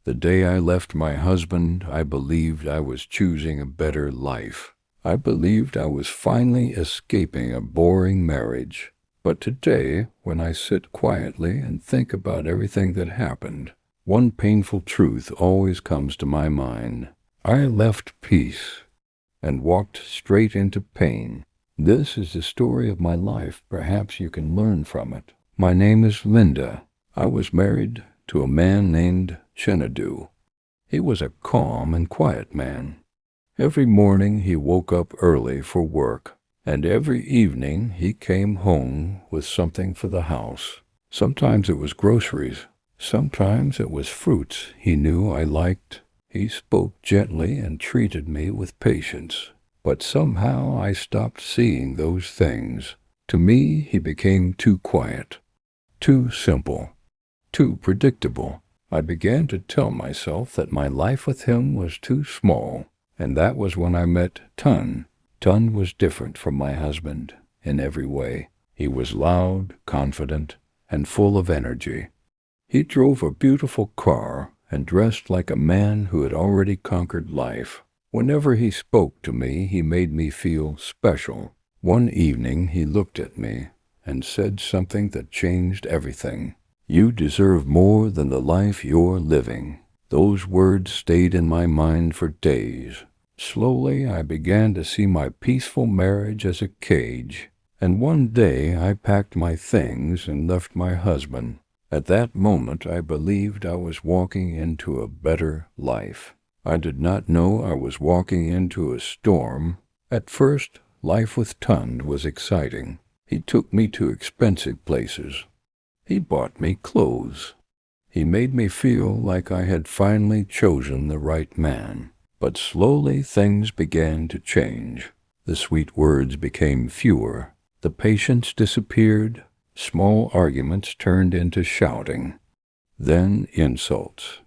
The day I left my husband, I believed I was choosing a better life. I believed I was finally escaping a boring marriage. But today, when I sit quietly and think about everything that happened, one painful truth always comes to my mind. I left peace and walked straight into pain. This is the story of my life. Perhaps you can learn from it. My name is Linda. I was married to a man named Chinadu. He was a calm and quiet man. Every morning he woke up early for work, and every evening he came home with something for the house. Sometimes it was groceries. Sometimes it was fruits he knew I liked. He spoke gently and treated me with patience. But somehow I stopped seeing those things. To me, he became too quiet, too simple, too predictable. I began to tell myself that my life with him was too small, and that was when I met Tun. Tun was different from my husband in every way. He was loud, confident, and full of energy. He drove a beautiful car and dressed like a man who had already conquered life. Whenever he spoke to me, he made me feel special. One evening he looked at me and said something that changed everything. "You deserve more than the life you're living." Those words stayed in my mind for days. Slowly I began to see my peaceful marriage as a cage, and one day I packed my things and left my husband. At that moment I believed I was walking into a better life. I did not know I was walking into a storm. At first, life with Tund was exciting. He took me to expensive places. He bought me clothes. He made me feel like I had finally chosen the right man. But slowly things began to change. The sweet words became fewer. The patience disappeared. Small arguments turned into shouting. Then insults.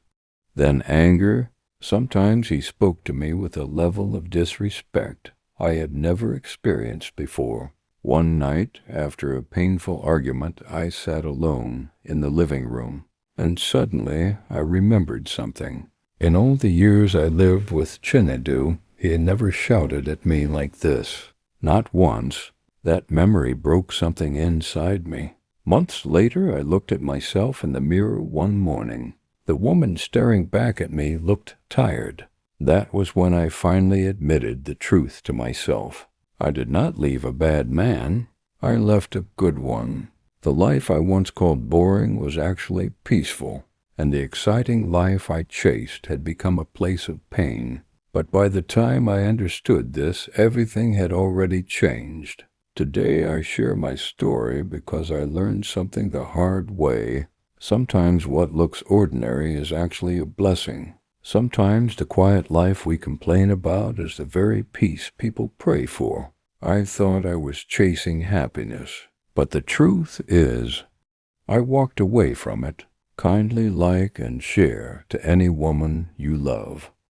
Then anger. Sometimes he spoke to me with a level of disrespect I had never experienced before. One night, after a painful argument, I sat alone in the living room, and suddenly I remembered something. In all the years I lived with Chinedu, he had never shouted at me like this. Not once. That memory broke something inside me. Months later, I looked at myself in the mirror one morning. The woman staring back at me looked tired. That was when I finally admitted the truth to myself. I did not leave a bad man. I left a good one. The life I once called boring was actually peaceful, and the exciting life I chased had become a place of pain. But by the time I understood this, everything had already changed. Today I share my story because I learned something the hard way. Sometimes what looks ordinary is actually a blessing. Sometimes the quiet life we complain about is the very peace people pray for. I thought I was chasing happiness, but the truth is, I walked away from it. Kindly like and share to any woman you love.